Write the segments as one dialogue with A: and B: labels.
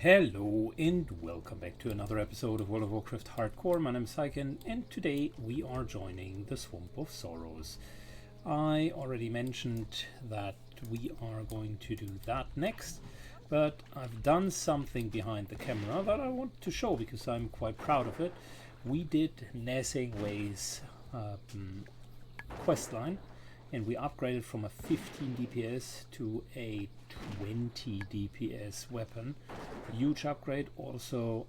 A: Hello and welcome back to another episode of World of Warcraft Hardcore. My name is Syken and today we are joining the Swamp of Sorrows. I already mentioned that we are going to do that next, but I've done something behind the camera that I want to show because I'm quite proud of it. We did Nesingway's questline and we upgraded from a 15 DPS to a 20 DPS weapon. Huge upgrade. Also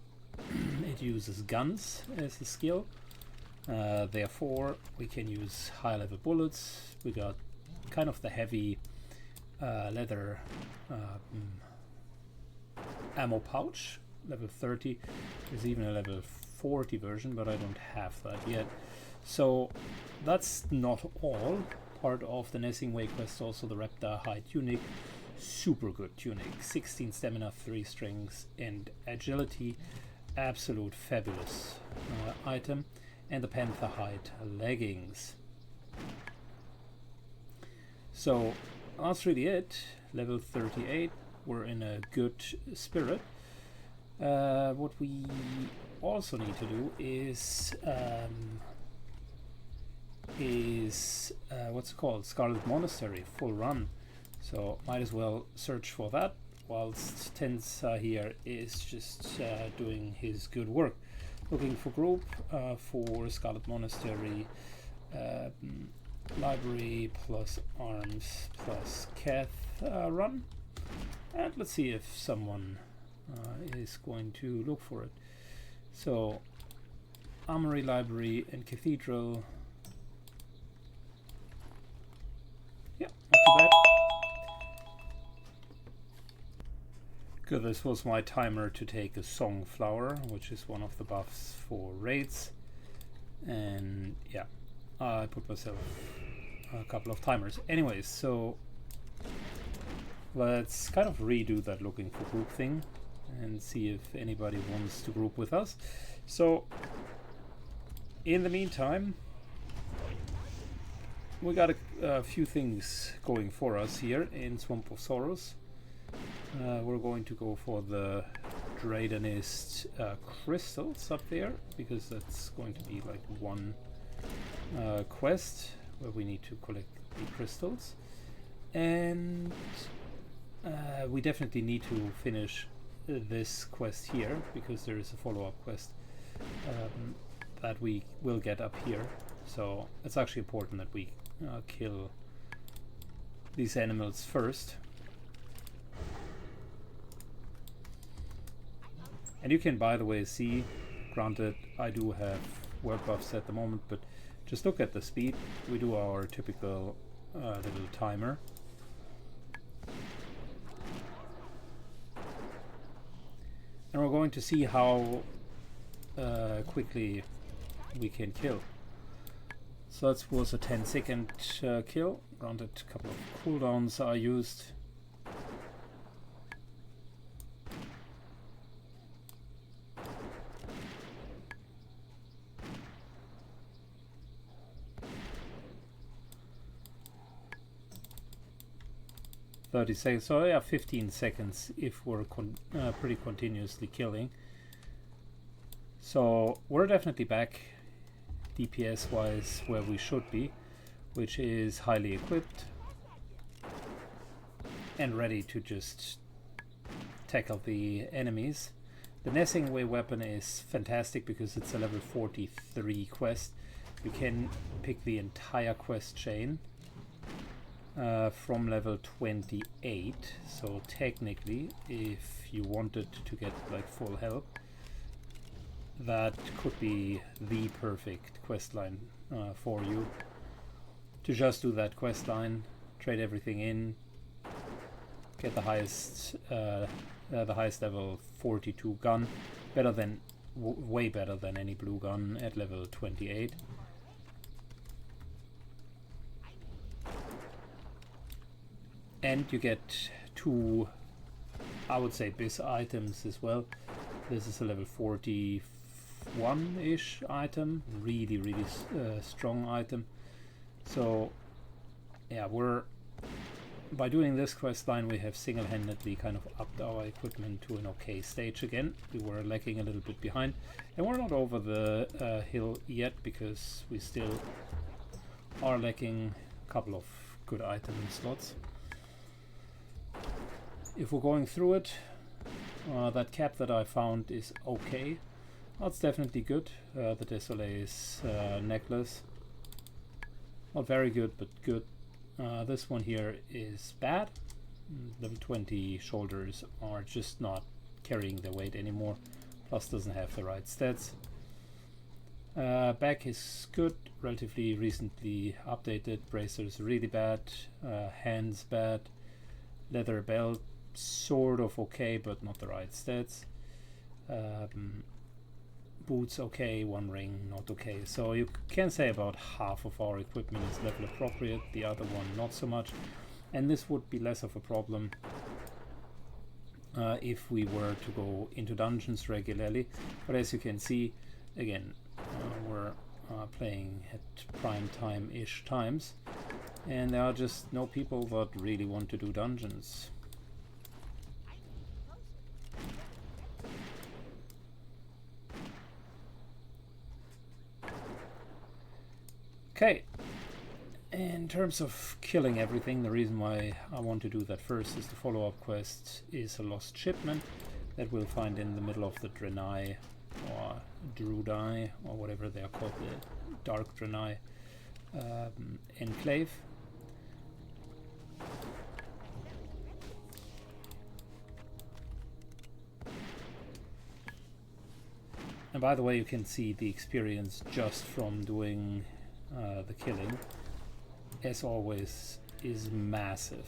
A: it uses guns as a skill, therefore we can use high level bullets. We got kind of the heavy leather ammo pouch, level 30. There's even a level 40 version, but I don't have that yet. So that's not all. Part of the Nesingway quest, also the Reptar High Tunic. Super good tunic, 16 stamina, 3 strings and agility, absolute fabulous item. And the Panther Hide leggings. So that's really it. Level 38, we're in a good spirit. What we also need to do is what's it called? Scarlet Monastery full run. So might as well search for that whilst Tensa here is just doing his good work. Looking for group for Scarlet Monastery, library plus arms plus Cath run. And let's see if someone is going to look for it. So Armory, Library and Cathedral. Yeah, not too bad. Good, this was my timer to take a Songflower, which is one of the buffs for raids. And yeah, I put myself a couple of timers. Anyways, so let's kind of redo that looking for group thing and see if anybody wants to group with us. So in the meantime, we got a few things going for us here in Swamp of Sorrows. We're going to go for the Draidenist crystals up there, because that's going to be like one quest where we need to collect the crystals. And we definitely need to finish this quest here, because there is a follow-up quest that we will get up here. So it's actually important that we kill these animals first. And you can, by the way, see, granted, I do have word buffs at the moment, but just look at the speed. We do our typical little timer. And we're going to see how quickly we can kill. So that was a 10-second kill. Granted, a couple of cooldowns are used. .30 seconds, so yeah, 15 seconds if we're pretty continuously killing. So we're definitely back DPS wise where we should be, which is highly equipped and ready to just tackle the enemies. The Nesingway weapon is fantastic because it's a level 43 quest. You can pick the entire quest chain from level 28, so technically if you wanted to get like full help, that could be the perfect quest line for you to just do that quest line, trade everything in, get the highest level 42 gun, better than way better than any blue gun at level 28. And you get two, I would say, bis items as well. This is a level 41-ish item, really strong item. So yeah, we're by doing this quest line, we have single-handedly kind of upped our equipment to an okay stage again. We were lagging a little bit behind, and we're not over the hill yet because we still are lacking a couple of good item slots. If we're going through it, that cap that I found is okay. That's definitely good. The Désolé's necklace. Not very good, but good. This one here is bad. Level 20 shoulders are just not carrying their weight anymore. Plus doesn't have the right stats. Back is good, relatively recently updated. Bracers really bad. Hands bad. Leather belt sort of okay, but not the right stats. Boots okay, one ring not okay. So you can say about half of our equipment is level appropriate, the other one not so much. And this would be less of a problem if we were to go into dungeons regularly. But as you can see, again, we're playing at prime time-ish times, and there are just no people that really want to do dungeons. Okay, in terms of killing everything, the reason why I want to do that first is the follow-up quest is a lost shipment that we'll find in the middle of the Draenei or Druidai or whatever they are called, the Dark Draenei enclave. And by the way, you can see the experience just from doing the killing, as always, is massive.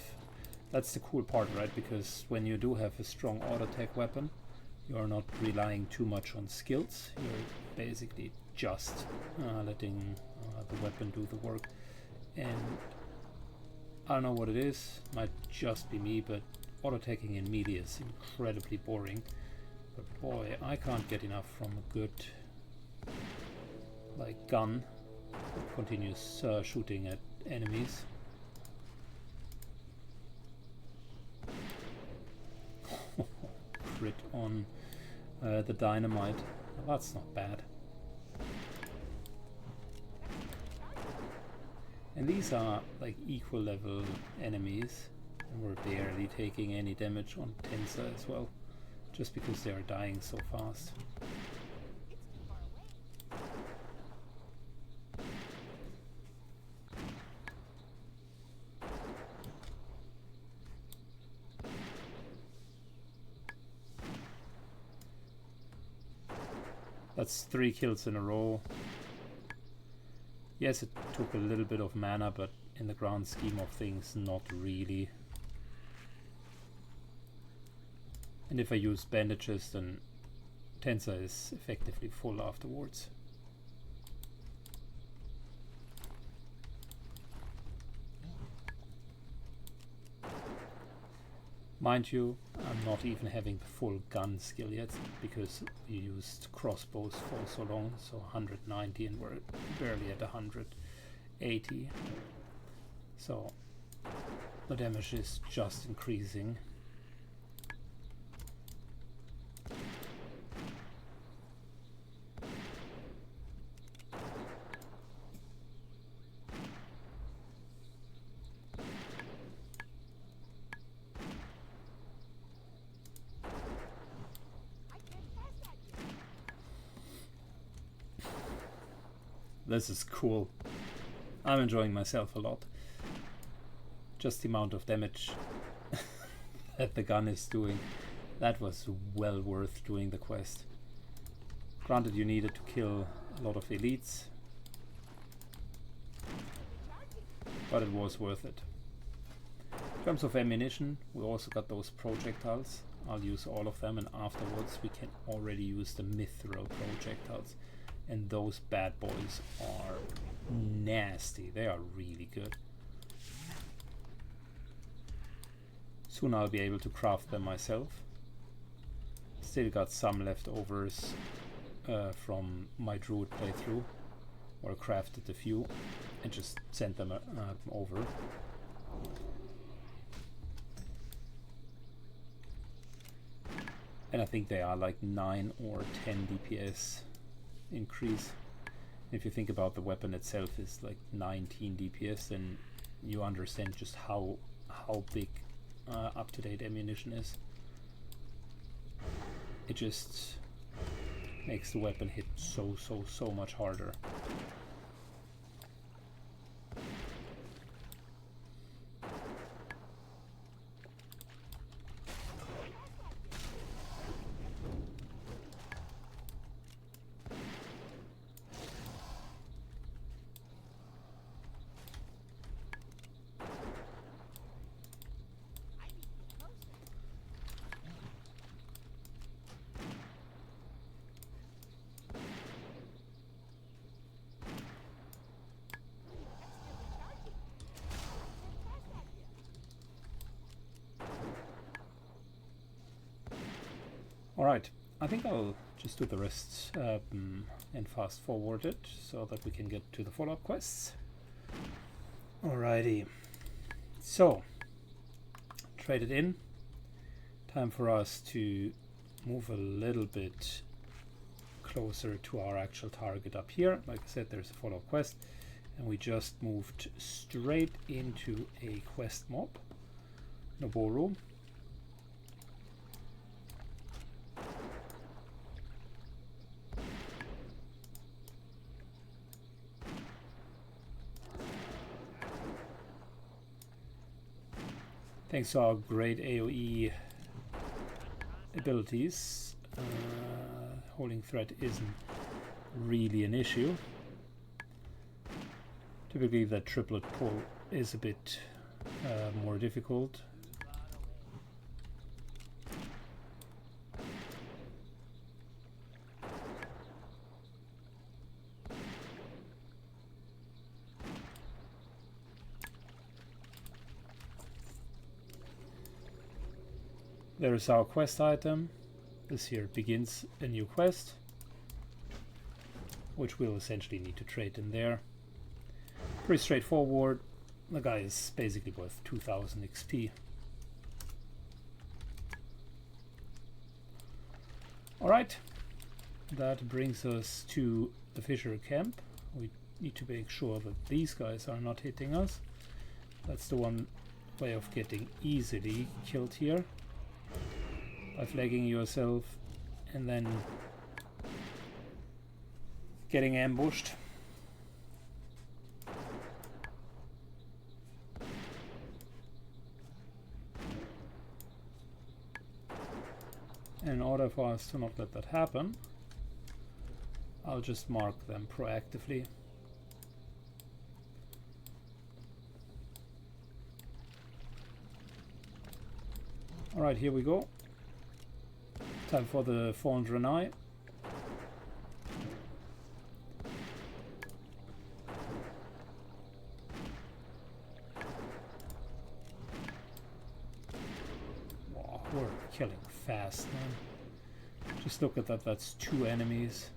A: That's the cool part, right? Because when you do have a strong auto attack weapon, you're not relying too much on skills. You're basically just letting the weapon do the work. And I don't know what it is, might just be me, but auto attacking in melee is incredibly boring. But boy, I can't get enough from a good gun that continues shooting at enemies. Crit on the dynamite. Well, that's not bad. And these are like equal level enemies, and we're barely taking any damage on Tensa as well, just because they are dying so fast. That's 3 kills in a row. Yes, it took a little bit of mana, but in the grand scheme of things, not really. And if I use bandages, then Tensa is effectively full afterwards. Mind you, I'm not even having the full gun skill yet, because we used crossbows for so long, so 190 and we're barely at 180. So the damage is just increasing. This is cool. I'm enjoying myself a lot. Just the amount of damage that the gun is doing, that was well worth doing the quest. Granted, you needed to kill a lot of elites, but it was worth it. In terms of ammunition, we also got those projectiles. I'll use all of them, and afterwards we can already use the mithril projectiles. And those bad boys are nasty. They are really good. Soon I'll be able to craft them myself. Still got some leftovers from my druid playthrough, or crafted a few and just sent them over. And I think they are like 9 or 10 DPS increase. If you think about the weapon itself is like 19 DPS, then you understand just how big up-to-date ammunition is. It just makes the weapon hit so much harder. Alright, I think I'll just do the rest and fast forward it so that we can get to the follow-up quests. Alrighty, so traded in. Time for us to move a little bit closer to our actual target up here. Like I said, there's a follow-up quest, and we just moved straight into a quest mob, Noboru. Thanks to our great AoE abilities, holding threat isn't really an issue. Typically the triplet pull is a bit more difficult. There is our quest item. This here begins a new quest, which we'll essentially need to trade in there. Pretty straightforward. The guy is basically worth 2000 XP. Alright, that brings us to the Fisher camp. We need to make sure that these guys are not hitting us. That's the one way of getting easily killed here, by flagging yourself and then getting ambushed. In order for us to not let that happen, I'll just mark them proactively. Alright, here we go. Time for the Fallen Draenei. Wow, we're killing fast, man. Just look at that, that's 2 enemies.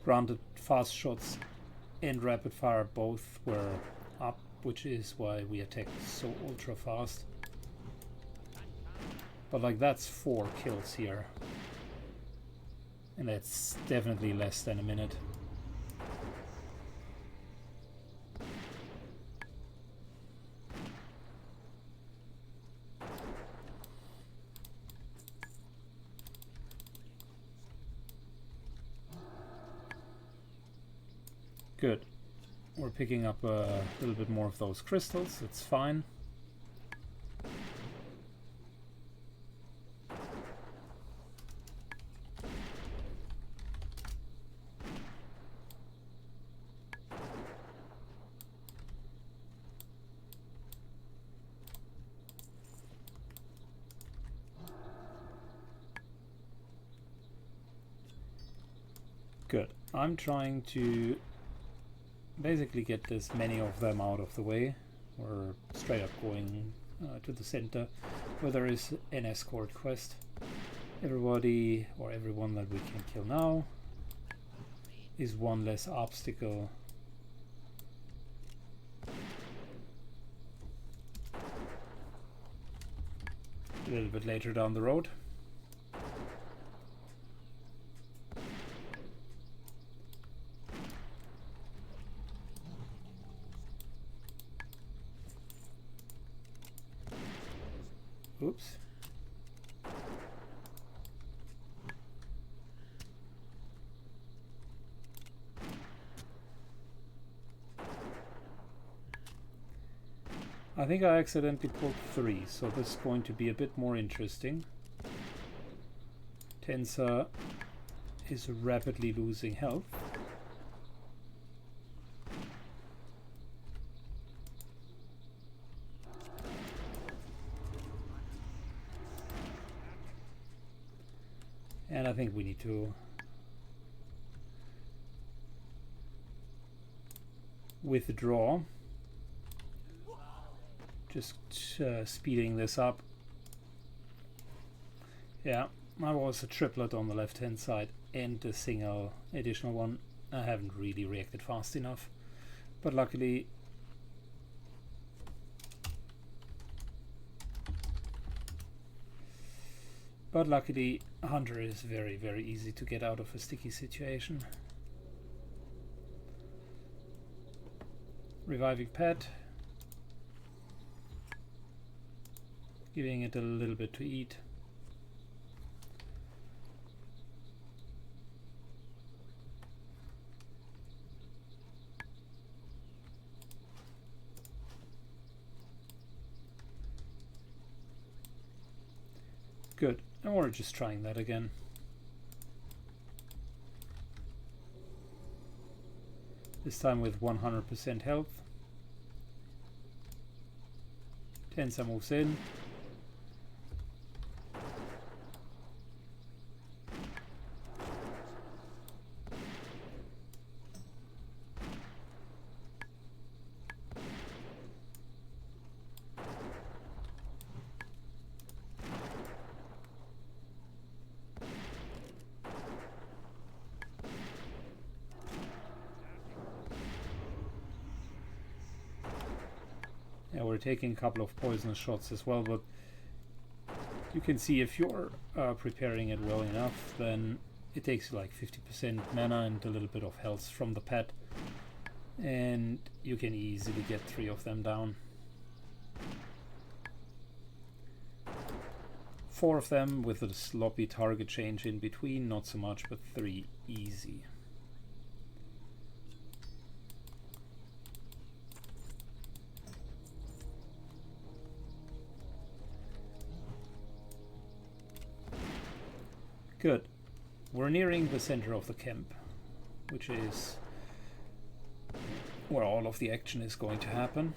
A: Granted, fast shots and rapid fire both were up, which is why we attacked so ultra fast. But like, that's 4 kills here, and that's definitely less than a minute. Good. We're picking up a little bit more of those crystals. It's fine. Good. I'm trying to basically get as many of them out of the way. We're straight up going to the center, where there is an escort quest. Everybody, or everyone that we can kill now, is one less obstacle. A little bit later down the road. Oops. I think I accidentally pulled 3, so this is going to be a bit more interesting. Tensa is rapidly losing health. And I think we need to withdraw. Just speeding this up. Yeah, I was a triplet on the left hand side and a single additional one. I haven't really reacted fast enough, but luckily Hunter is very, very easy to get out of a sticky situation. Reviving pet. Giving it a little bit to eat. Good. And we're just trying that again. This time with 100% health. Tensa moves in. Yeah, we're taking a couple of poisonous shots as well, but you can see if you're preparing it well enough, then it takes like 50% mana and a little bit of health from the pet, and you can easily get 3 of them down. 4 of them with a sloppy target change in between, not so much, but 3 easy. Good. We're nearing the center of the camp, which is where all of the action is going to happen.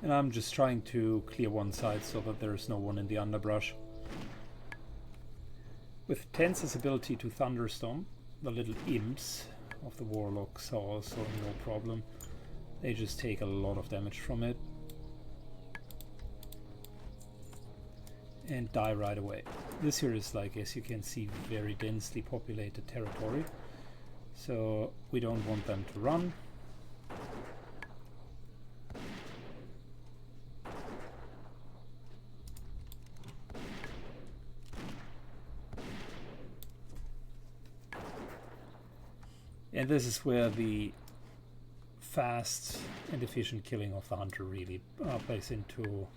A: And I'm just trying to clear one side so that there's no one in the underbrush. With Tensa's ability to thunderstorm, the little imps of the warlocks are also no problem. They just take a lot of damage from it and die right away. This here is, like, as you can see, very densely populated territory, so we don't want them to run. And this is where the fast and efficient killing of the hunter really plays into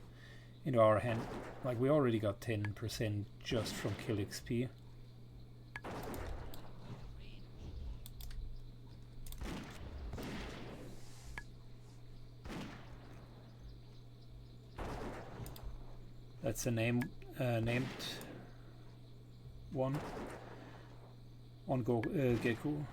A: our hand. Like, we already got 10% just from kill XP. That's a named one. on Geku.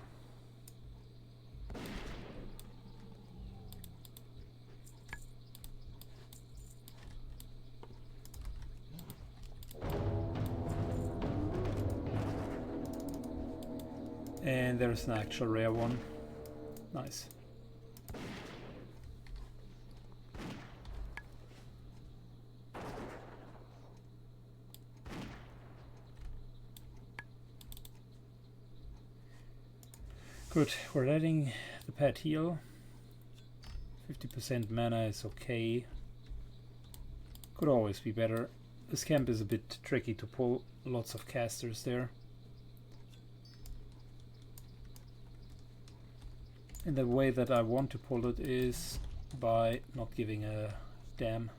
A: And there's an actual rare one. Nice. Good, we're letting the pet heal. 50% mana is okay. Could always be better. This camp is a bit tricky to pull. Lots of casters there. And the way that I want to pull it is by not giving a damn.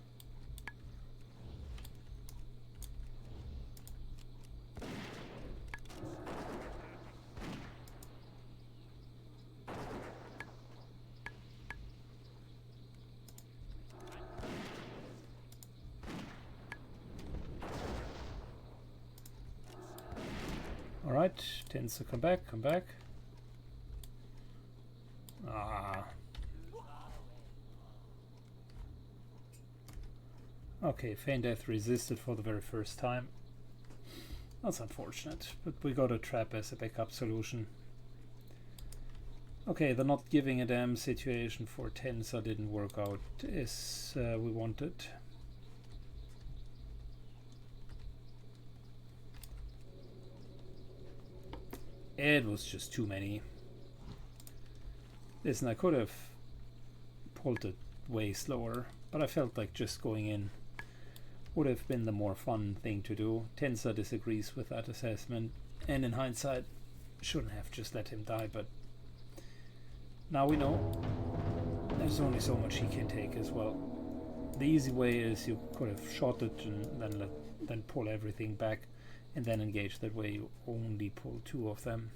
A: Alright, tends to come back, Ah. Okay, feign death resisted for the very first time. That's unfortunate, but we got a trap as a backup solution. Okay, the not giving a damn situation for Tensa didn't work out as we wanted. It was just too many. Listen, I could have pulled it way slower, but I felt like just going in would have been the more fun thing to do. Tensa disagrees with that assessment, and in hindsight, shouldn't have just let him die, but now we know there's only so much he can take as well. The easy way is you could have shot it and then pull everything back and then engage. That way you only pull 2 of them.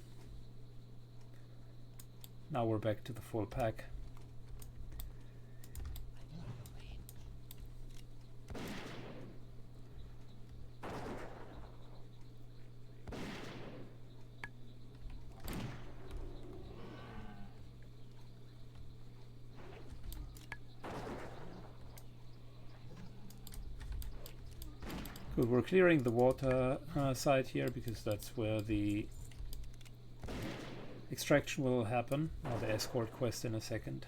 A: Now we're back to the full pack. Good, we're clearing the water side here because that's where the extraction will happen, or the escort quest in a second.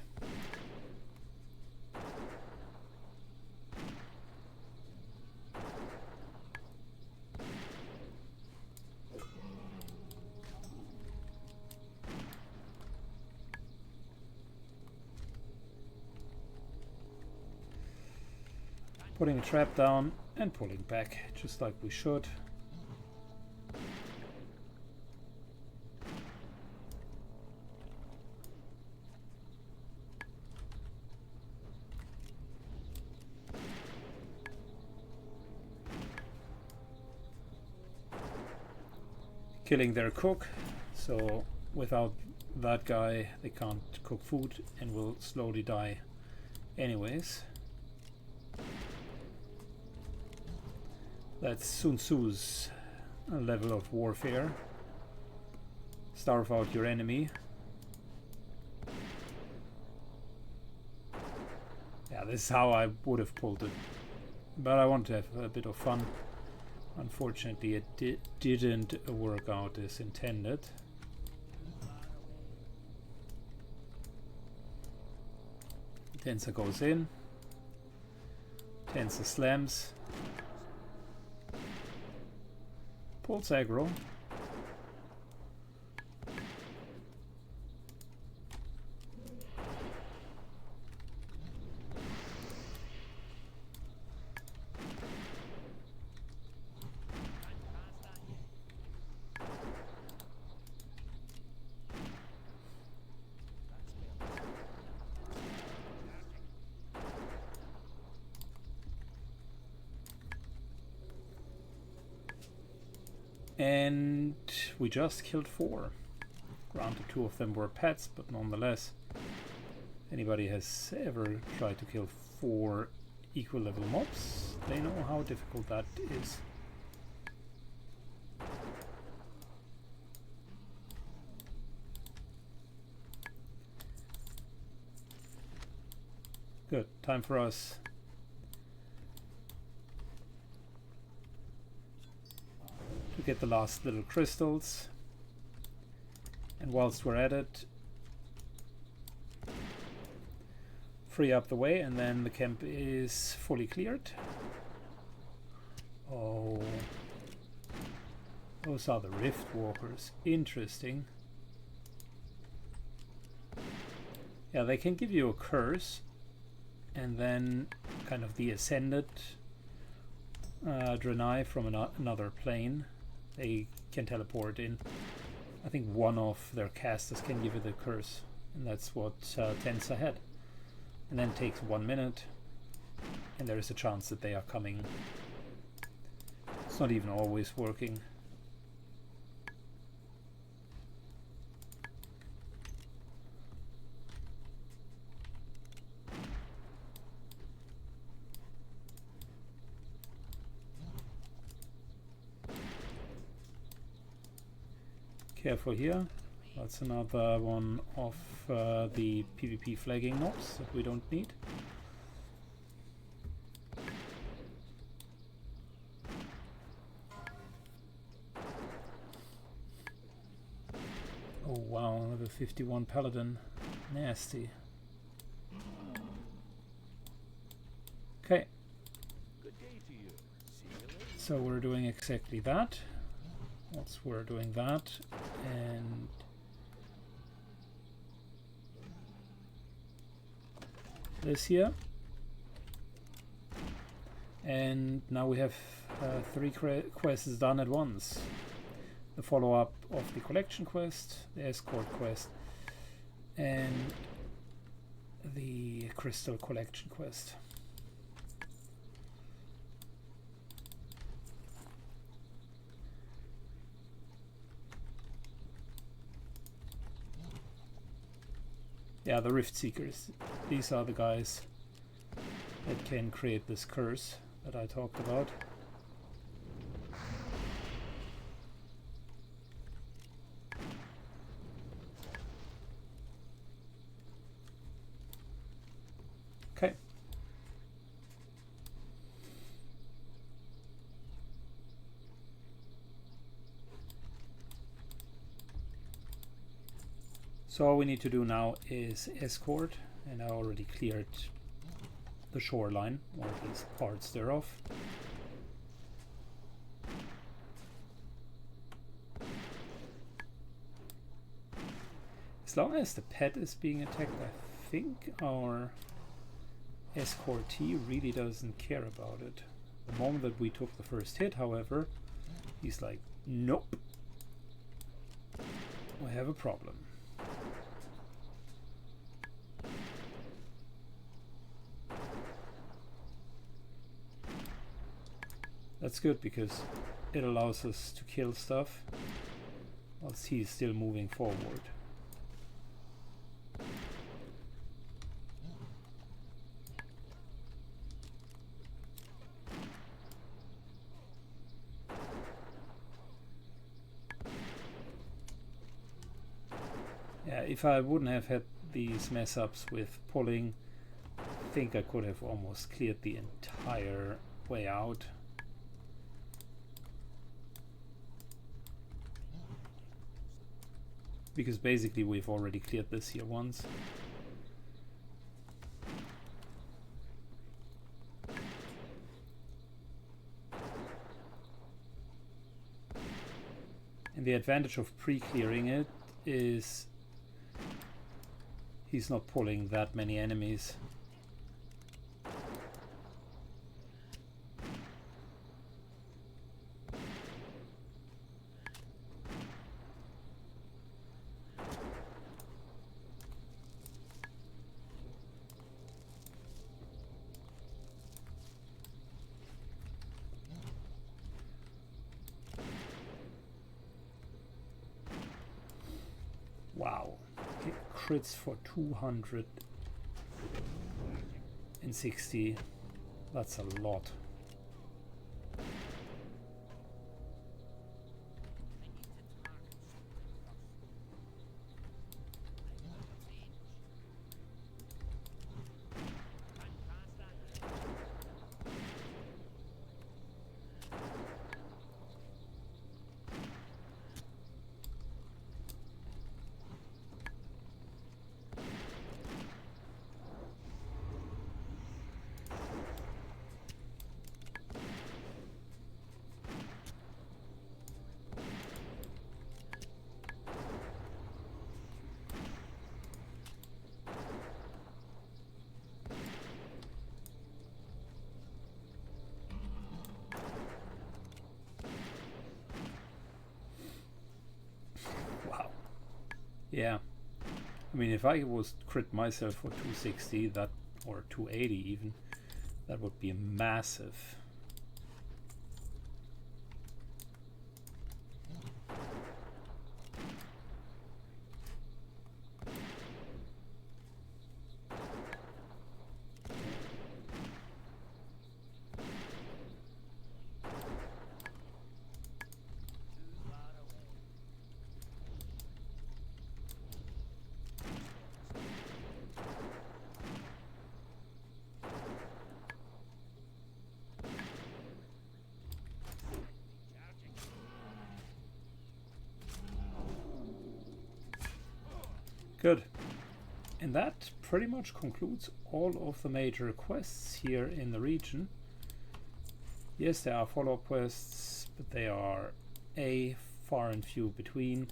A: Putting a trap down and pulling back, just like we should. Killing their cook, so without that guy they can't cook food and will slowly die anyways. That's Sun Tzu's level of warfare. Starve out your enemy. Yeah, this is how I would have pulled it, but I want to have a bit of fun. Unfortunately, it didn't work out as intended. Tensa goes in. Tensa slams. Pulls aggro. And we just killed 4. Granted, 2 of them were pets, but nonetheless, anybody has ever tried to kill 4 equal level mobs, they know how difficult that is. Good. Time for us to get the last little crystals. And whilst we're at it, free up the way, and then the camp is fully cleared. Oh, those are the Rift Walkers. Interesting. Yeah, they can give you a curse, and then kind of the Ascended Draenei from another plane. They can teleport in. I think one of their casters can give you the curse, and that's what Tensa had. And then takes 1 minute, and there is a chance that they are coming. It's not even always working. Careful here. That's another one of the PvP flagging mobs that we don't need. Oh wow, level 51 Paladin. Nasty. Okay. So we're doing exactly that. Once we're doing that, and this here, and now we have 3 quests done at once. The follow-up of the collection quest, the escort quest, and the crystal collection quest. Yeah, the Rift Seekers. These are the guys that can create this curse that I talked about. Okay. So all we need to do now is escort, and I already cleared the shoreline, or at least parts thereof. As long as the pet is being attacked, I think our escortee really doesn't care about it. The moment that we took the first hit, however, he's like, nope, I have a problem. That's good because it allows us to kill stuff whilst he's still moving forward. Yeah, if I wouldn't have had these mess ups with pulling, I think I could have almost cleared the entire way out. Because basically we've already cleared this here once. And the advantage of pre-clearing it is he's not pulling that many enemies. Wow, it crits for 260. That's a lot. Yeah, I mean, if I was crit myself for 260, that, or 280 even, that would be massive. Good. And that pretty much concludes all of the major quests here in the region. Yes, there are follow-up quests, but they are A, far and few between,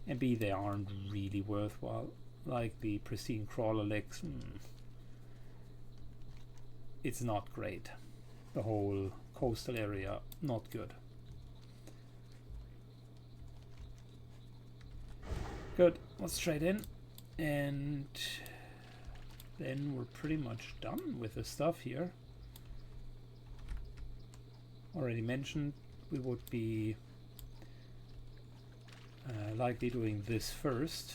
A: and B, they aren't really worthwhile. Like the pristine crawler legs, it's not great. The whole coastal area, not good. Good, let's trade in, and then we're pretty much done with the stuff here. Already mentioned we would be likely doing this first.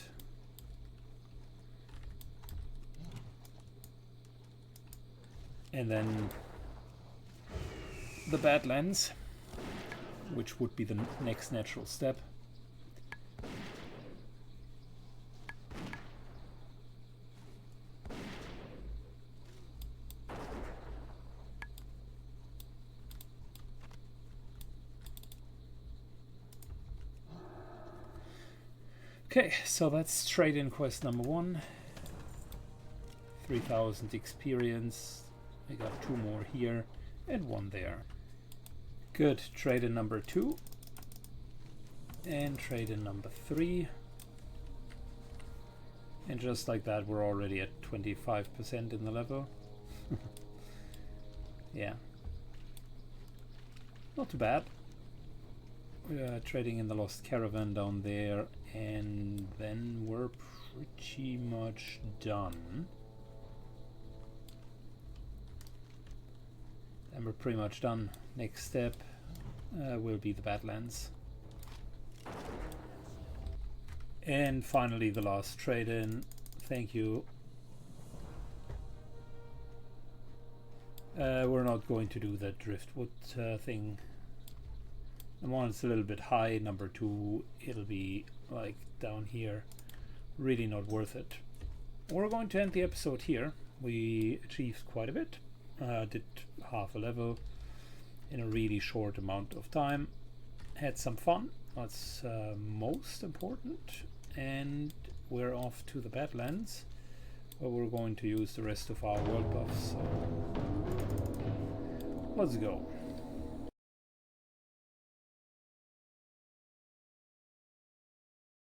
A: And then the Badlands, which would be the next natural step. Okay, so that's trade-in quest number 1. 3000 experience. I got 2 more here and 1 there. Good, trade-in number 2. And trade-in number 3. And just like that, we're already at 25% in the level. Yeah. Not too bad. We're trading in the Lost Caravan down there, and then we're pretty much done. And we're pretty much done. Next step will be the Badlands. And finally the last trade-in. Thank you. We're not going to do the driftwood thing. Number 1, it's a little bit high. Number 2, it'll be like down here. Really not worth it. We're going to end the episode here. We achieved quite a bit. Did half a level in a really short amount of time. Had some fun. That's most important. And we're off to the Badlands, where we're going to use the rest of our world buffs. So let's go.